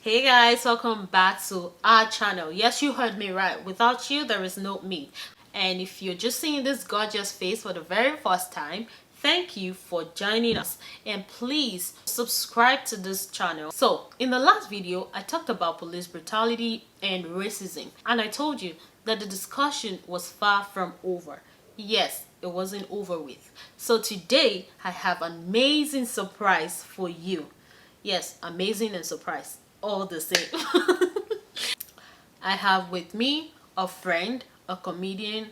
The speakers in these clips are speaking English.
Hey guys, welcome back to our channel. Yes, you heard me right. Without you, there is no me. And if you're just seeing this gorgeous face for the very first time, thank you for joining us. And please subscribe to this channel. So, in the last video, I talked about police brutality and racism. And I told you that the discussion was far from over. Yes, it wasn't over with. So today, I have an amazing surprise for you. Yes, amazing and surprise, all the same. I have with me a friend, a comedian,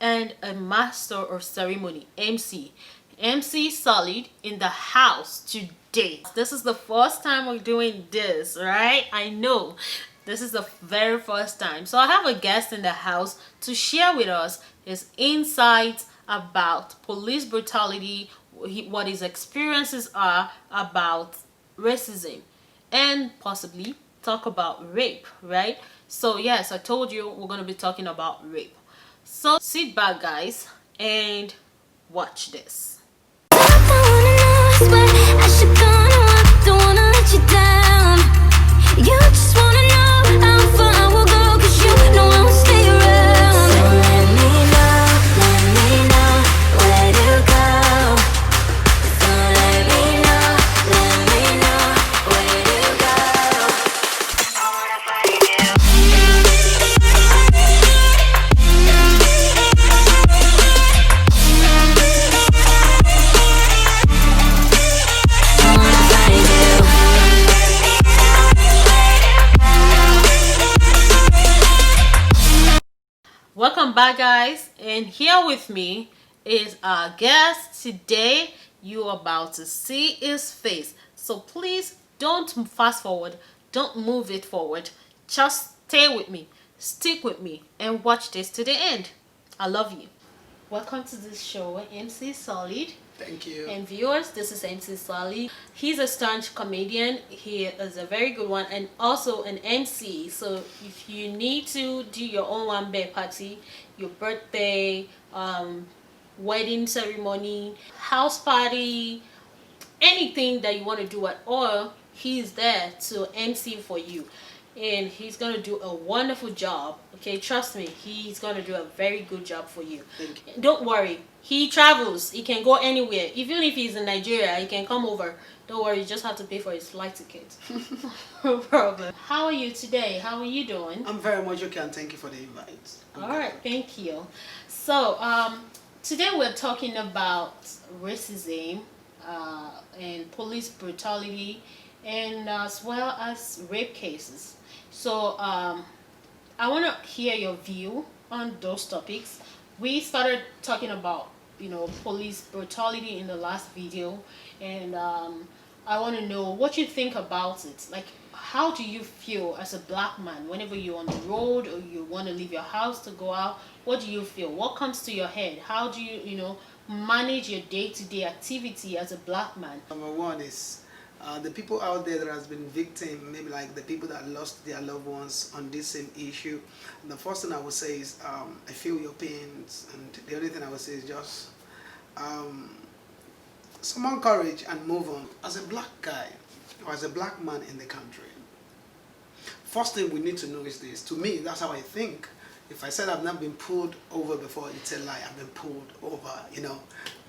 and a master of ceremony, MC. MC Solid in the house today. This is the first time we're doing this, right? I know. This is the very first time. So I have a guest in the house to share with us his insights about police brutality, what his experiences are about racism, and possibly talk about rape, right? So yes, I told you we're going to be talking about rape. So sit back guys and watch this. Welcome back guys, and here with me is our guest today. You're about to see his face, so please don't fast forward, don't move it forward, just stay with me, stick with me, and watch this to the end. I love you. Welcome to this show, MC Solid. Thank you. And viewers, this is MC Solid. He's a staunch comedian. He is a very good one and also an MC. So if you need to do your own one-day party, your birthday, wedding ceremony, house party, anything that you want to do at all, he's there to MC for you. And he's going to do a wonderful job. Okay, trust me, he's going to do a very good job for you. Thank you. Don't worry, he travels, he can go anywhere. Even if he's in Nigeria, he can come over. Don't worry, you just have to pay for his flight ticket. No problem. How are you today? How are you doing? I'm very much okay, and thank you for the invite. Alright, thank you. So today we're talking about racism and police brutality, and as well as rape cases. So I want to hear your view on those topics. We started talking about police brutality in the last video, and I want to know what you think about it. Like, how do you feel as a black man whenever you're on the road or you want to leave your house to go out? What do you feel? What comes to your head? How do you manage your day-to-day activity as a black man? Number one is the people out there that has been victim, maybe like the people that lost their loved ones on this same issue. The first thing I would say is I feel your pains, and the only thing I would say is just summon courage and move on. As a black guy or as a black man in the country, first thing we need to know is this. To me, that's how I think. If I said I've not been pulled over before, it's a lie. I've been pulled over,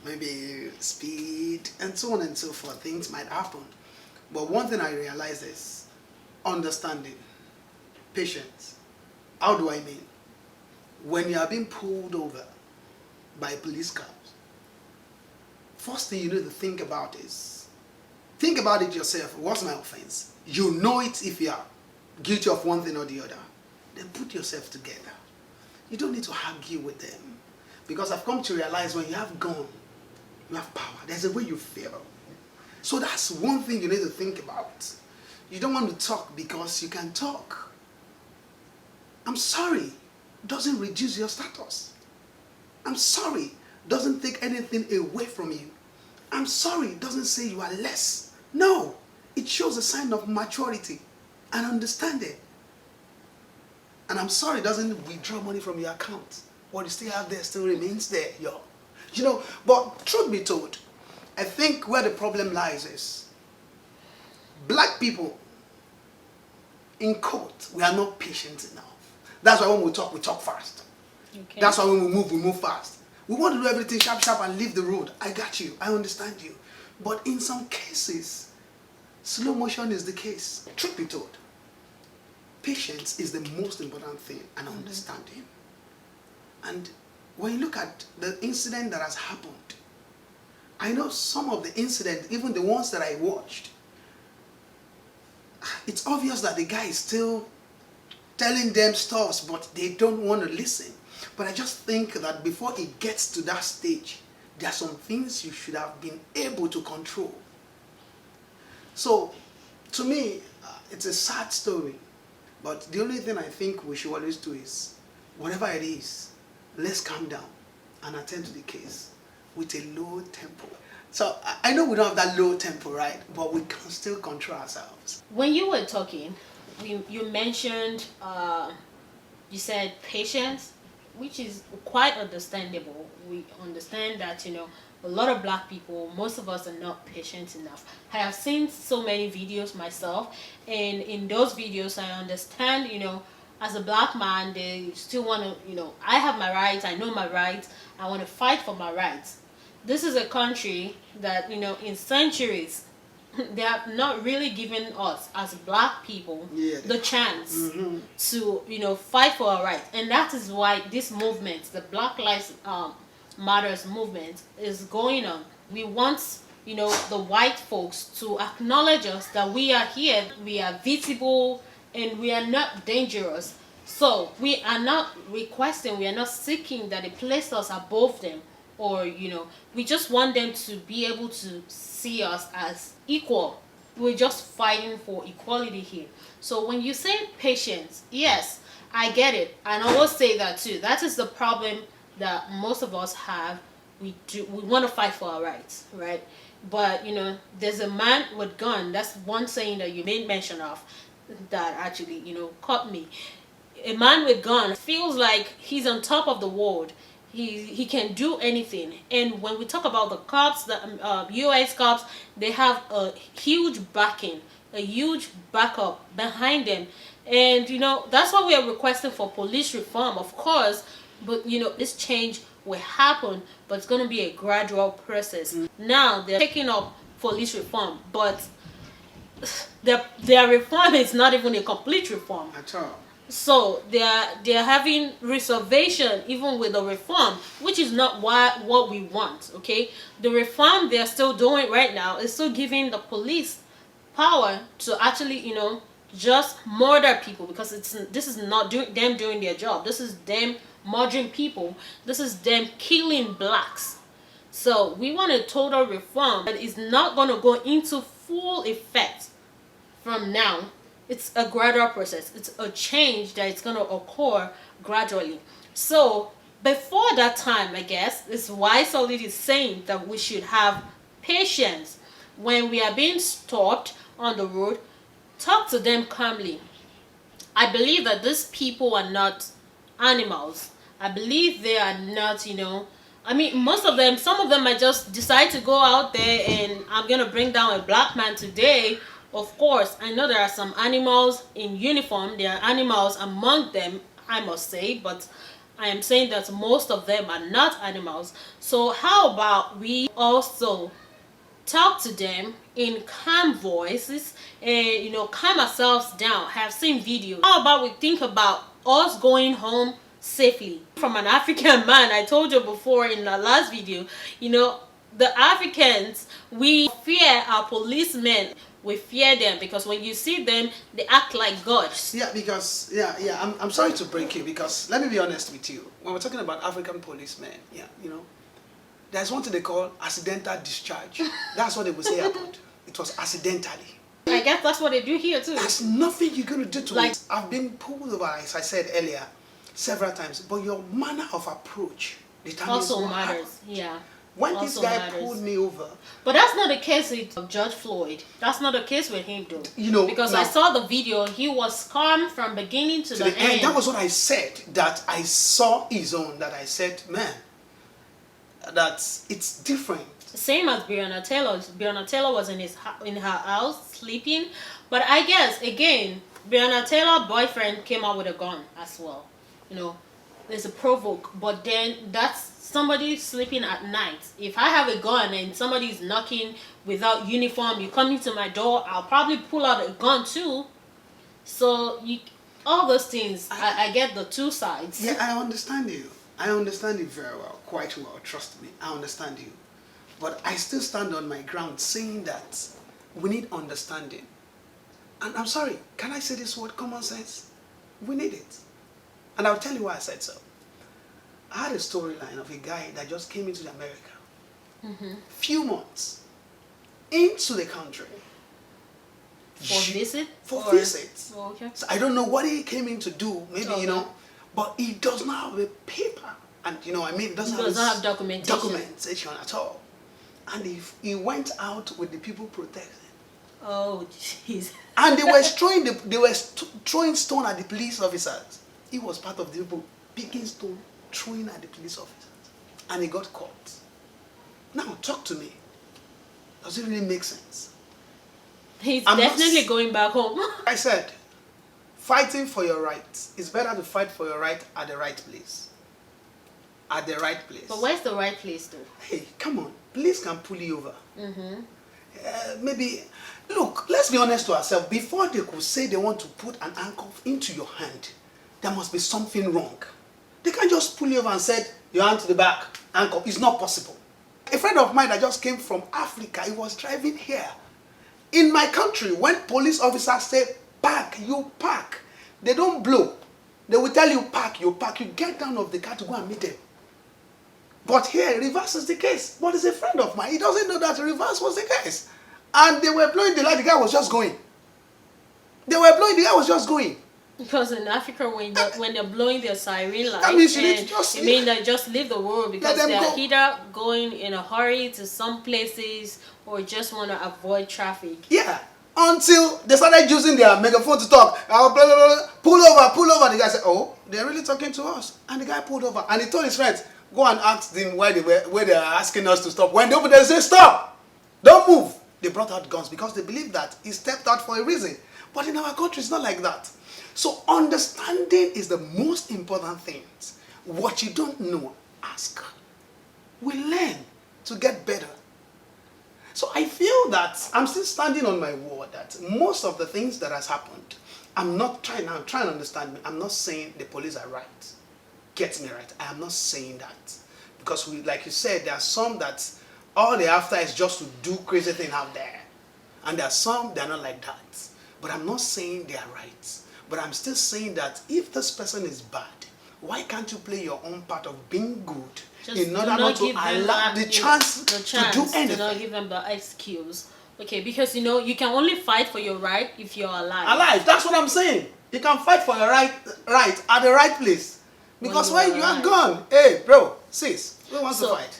maybe speed and so on and so forth. Things might happen. But one thing I realize is understanding, patience. How do I mean? When you are being pulled over by police cars, first thing you need to think about is, think about it yourself. What's my offense? You know it if you are guilty of one thing or the other. Then put yourself together. You don't need to argue with them. Because I've come to realize when you have gun, you have power. There's a way you feel. So that's one thing you need to think about. You don't want to talk because you can talk. I'm sorry doesn't reduce your status. I'm sorry doesn't take anything away from you. I'm sorry doesn't say you are less. No, it shows a sign of maturity and understanding. And I'm sorry doesn't withdraw money from your account. What you still have there still remains there, yo. But truth be told, I think where the problem lies is black people in court, we are not patient enough. That's why when we talk fast. Okay. That's why when we move fast. We want to do everything sharp, sharp and leave the road. I got you. I understand you. But in some cases, slow motion is the case. Truth be told, patience is the most important thing, and understanding. And when you look at the incident that has happened, I know some of the incidents, even the ones that I watched, it's obvious that the guy is still telling them stuff, but they don't want to listen. But I just think that before it gets to that stage, there are some things you should have been able to control. So, to me, it's a sad story. But the only thing I think we should always do is, whatever it is, let's calm down and attend to the case with a low tempo. So, I know we don't have that low tempo, right? But we can still control ourselves. When you were talking, you mentioned, you said patience, which is quite understandable. We understand that, a lot of black people, most of us are not patient enough. I have seen so many videos myself, and in those videos I understand, as a black man, they still want to, I have my rights, I know my rights, I want to fight for my rights. This is a country that, in centuries, they have not really given us as black people the chance to fight for our rights. And that is why this movement, the Black Lives Matters movement, is going on. We want the white folks to acknowledge us, that we are here, we are visible, and we are not dangerous. So we are not requesting, we are not seeking that they place us above them, or we just want them to be able to see us as equal. We're just fighting for equality here. So when you say patience, yes, I get it, and I always say that too. That is the problem that most of us have. We want to fight for our rights, right? But there's a man with gun. That's one saying that you made mention of that actually caught me. A man with gun feels like he's on top of the world. He can do anything. And when we talk about the cops, the US cops, they have a huge backing, a huge backup behind them. And that's why we are requesting for police reform, of course. But this change will happen, but it's going to be a gradual process. Now they're taking up police reform, but their reform is not even a complete reform At all. So they're having reservation even with the reform, which is not what we want. Okay, the reform they're still doing right now is still giving the police power to actually just murder people, because this is not them doing their job. This is them murdering people. This is them killing blacks. So we want a total reform that is not going to go into full effect from now. It's a gradual process. It's a change that is going to occur gradually. So before that time, I guess, is why Solid is saying that we should have patience when we are being stopped on the road. Talk to them calmly. I believe that these people are not animals. I believe they are not, I mean, most of them, some of them might just decide to go out there and I'm going to bring down a black man today. Of course, I know there are some animals in uniform. There are animals among them, I must say, but I am saying that most of them are not animals. So how about we also talk to them in calm voices and calm ourselves down. Have seen videos. How about we think about us going home safely? From an African man, I told you before in the last video, the Africans, we fear our policemen. We fear them because when you see them, they act like gods. Yeah, because I'm sorry to break you, because let me be honest with you. When we're talking about African policemen, there's one thing they call accidental discharge. That's what they would say happened. It was accidentally. I guess that's what they do here too. There's nothing you're going to do to it. I've been pulled over, as I said earlier, several times. But your manner of approach determines also what matters. happened. Yeah. When this guy pulled me over. But that's not the case with Judge Floyd. That's not the case with him though. Because now, I saw the video, he was calm from beginning to the end. That was what I said, that I saw his own, that I said, man, it's different. Same as Breonna Taylor. Breonna Taylor was in her house sleeping. But I guess, again, Breonna Taylor boyfriend came out with a gun as well. You know, there's a provoke, but then that's somebody sleeping at night. If I have a gun and somebody's knocking without uniform, you come into my door, I'll probably pull out a gun too. So you, all those things, I get the two sides. Yeah, I understand you. I understand you very well, quite well. Trust me, I understand you. But I still stand on my ground saying that we need understanding. And I'm sorry, can I say this word, common sense? We need it. And I'll tell you why I said so. I had a storyline of a guy that just came into America. Few months into the country. For visit? For or? visit. Oh, okay. So I don't know what he came in to do, maybe, Okay. you know, but he does not have a paper. And, you know, I mean, he doesn't have documentation. documentation at all. And he went out with the people protecting. Oh, jeez. And they were throwing stone at the police officers. He was part of the people picking stone, throwing at the police officers. And he got caught. Now, talk to me. Does it really make sense? He's I'm definitely going back home. I said, fighting for your rights. It's better to fight for your right at the right place. At the right place. But where's the right place though? Hey, come on. Police can pull you over. Maybe, look, let's be honest to ourselves. Before they could say they want to put an handcuff into your hand, there must be something wrong. They can't just pull you over and say, your hand to the back, handcuff. It's not possible. A friend of mine that just came from Africa, he was driving here. In my country, when police officers say, park, you park. They don't blow. They will tell you, park, you park. You get down of the car to go and meet them. But here, reverse is the case. But it's a friend of mine. He doesn't know that reverse was the case. And they were blowing the light. The guy was just going. They were blowing. The guy was just going. Because in Africa, when they're blowing their siren light, that means you need to just it means they just leave the world because them they're go. either going in a hurry to some places or just want to avoid traffic. Yeah. Until they started using their megaphone to talk. Blah, blah, blah, blah. Pull over, pull over. The guy said, oh, they're really talking to us. And the guy pulled over. And he told his friends, go and ask them where they are asking us to stop. When they open, they say, stop! Don't move! They brought out guns because they believe that he stepped out for a reason. But in our country, it's not like that. So understanding is the most important thing. What you don't know, ask. We learn to get better. So I feel that I'm still standing on my word that most of the things that has happened, I'm trying to understand me. I'm not saying the police are right. Get me right. I am not saying that. Because like you said, there are some that all they're after is just to do crazy things out there. And there are some, they're not like that. But I'm not saying they are right. But I'm still saying that if this person is bad, why can't you play your own part of being good Just in order not to allow the chance to do anything? Do not give them the excuse. Okay, because you can only fight for your right if you're alive. Alive, that's what I'm saying. You can fight for your right at the right place. Because when you are gone, hey, bro, sis, who wants to fight?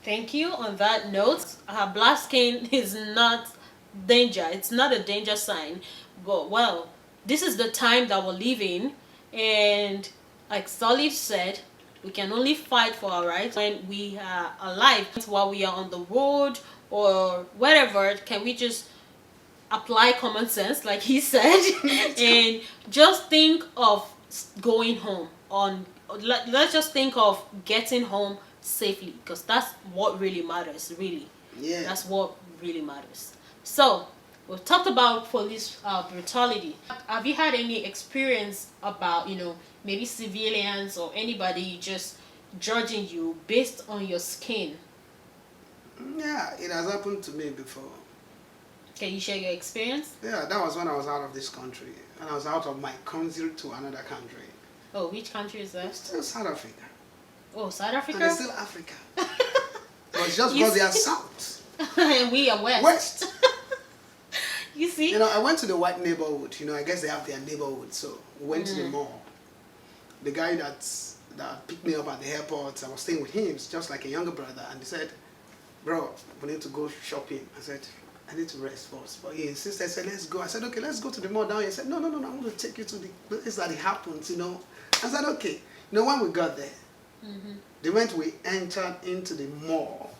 Thank you. On that note, black skin is not danger. It's not a danger sign. But, well, this is the time that we're living. And like Salif said, we can only fight for our rights when we are alive. While we are on the road or wherever, can we just apply common sense, like he said, and just think of going home let's just think of getting home safely, because that's what really matters. That's what really matters. So we've talked about police brutality. Have you had any experience about maybe civilians or anybody just judging you based on your skin? Yeah, it has happened to me before. Can you share your experience? Yeah, that was when I was out of this country. And I was out of my country to another country. Oh, which country is that? Still South Africa. Oh, South Africa? And it's still Africa. But it's just because they are South. And we are West. West. You see? I went to the white neighborhood. I guess they have their neighborhood. So we went to the mall. The guy that picked me up at the airport, I was staying with him. It's just like a younger brother. And he said, bro, we need to go shopping. I said, I need to rest first. But he insisted. I said, let's go. I said, okay, let's go to the mall down here. He said, no, I want to take you to the place that it happens, I said, okay. When we got there, the moment we entered into the mall,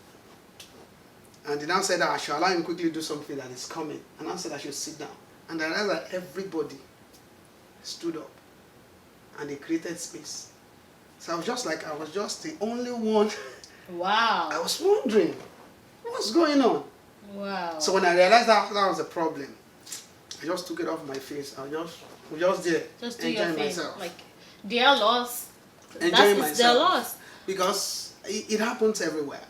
and they now said that I should allow him quickly do something that is coming. And I said I should sit down. And I realized that everybody stood up and they created space. So I was just like, I was just the only one. Wow. I was wondering, what's going on? Wow. So when I realized that was a problem, I just took it off my face. I was just there, Just do your enjoying thing. myself. Like, their loss. Enjoying That's their myself. loss. Because it happens everywhere.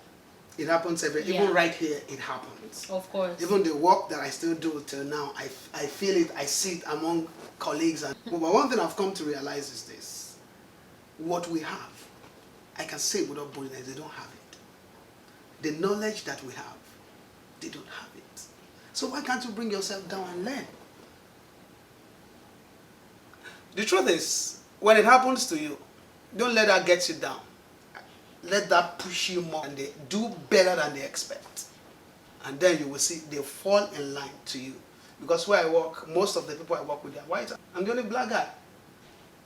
It happens everywhere. Yeah. Even right here, it happens. Of course. Even the work that I still do till now, I feel it, I see it among colleagues. But one thing I've come to realize is this. What we have, I can say without boldness, they don't have it. The knowledge that we have, they don't have it. So why can't you bring yourself down and learn? The truth is, when it happens to you, don't let that get you down. Let that push you more and they do better than they expect. And then you will see they fall in line to you. Because where I work, most of the people I work with are white. I'm the only black guy.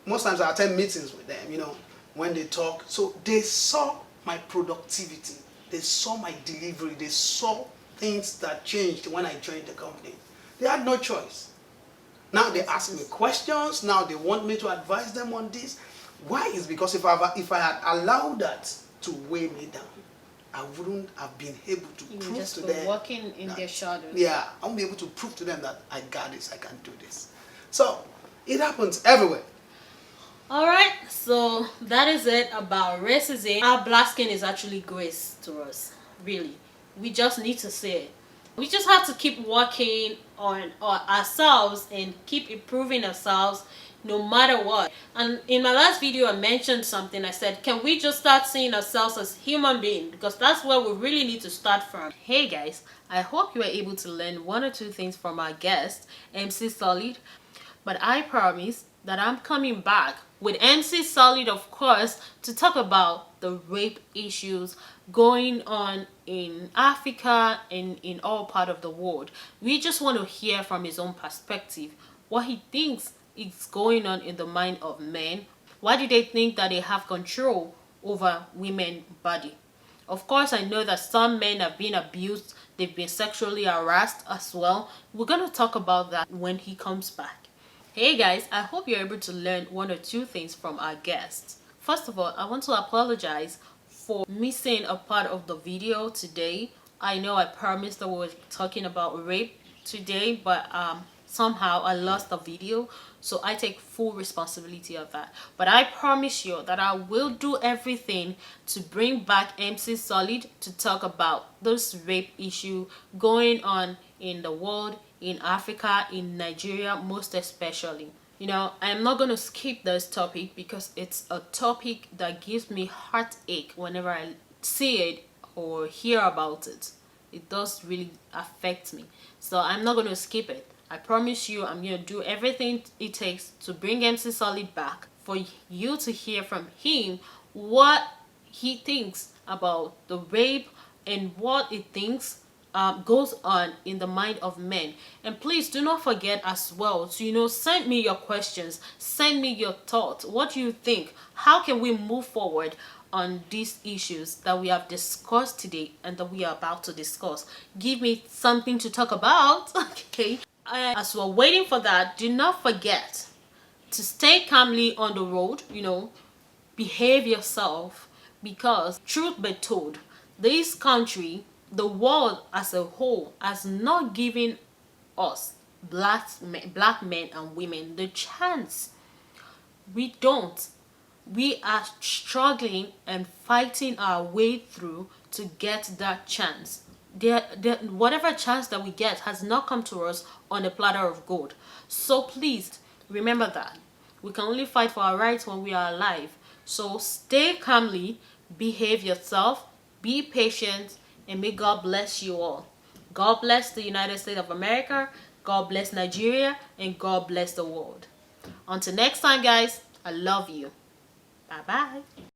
Most times I attend meetings with them, you know, when they talk. So they saw my productivity. They saw my delivery. They saw things that changed when I joined the company. They had no choice. Now they ask me questions. Now they want me to advise them on this. Why? Is because if I had allowed that to weigh me down, I wouldn't have been able to prove to them. Walking in their shadows. Yeah, I won't be able to prove to them that I got this, I can do this. So it happens everywhere. Alright, so that is it about racism. Our black skin is actually grace to us. Really. We just need to say it. We just have to keep working on ourselves and keep improving ourselves no matter what. And in my last video I mentioned something. I said, can we just start seeing ourselves as human beings? Because that's where we really need to start from. Hey guys, I hope you were able to learn one or two things from our guest, MC Solid. But I promise that I'm coming back with MC Solid, of course, to talk about the rape issues going on in Africa and in all part of the world. We just want to hear from his own perspective, what he thinks is going on in the mind of men. Why do they think that they have control over women's body? Of course, I know that some men have been abused, they've been sexually harassed as well. We're going to talk about that when he comes back. Hey guys, I hope you're able to learn one or two things from our guests. First of all, I want to apologize for missing a part of the video today. I know I promised that we were talking about rape today, but somehow I lost the video, so I take full responsibility of that. But I promise you that I will do everything to bring back MC Solid to talk about this rape issue going on in the world, in Africa, in Nigeria most especially. You know, I'm not going to skip this topic because it's a topic that gives me heartache whenever I see it or hear about it. It does really affect me. So I'm not going to skip it. I promise you I'm going to do everything it takes to bring MC Solid back for you to hear from him what he thinks about the rape and what he thinks goes on in the mind of men. And please do not forget as well to, you know, send me your questions, send me your thoughts. What do you think? How can we move forward on these issues that we have discussed today and that we are about to discuss? Give me something to talk about. Okay, as we're waiting for that, do not forget to stay calmly on the road. You know, behave yourself, because truth be told, this country, the world as a whole, has not given us black men and women the chance. We don't. We are struggling and fighting our way through to get that chance. Whatever chance that we get has not come to us on a platter of gold. So please remember that we can only fight for our rights when we are alive. So stay calmly, behave yourself, be patient, and may God bless you all. God bless the United States of America, God bless Nigeria, and God bless the world. Until next time, guys, I love you. Bye-bye.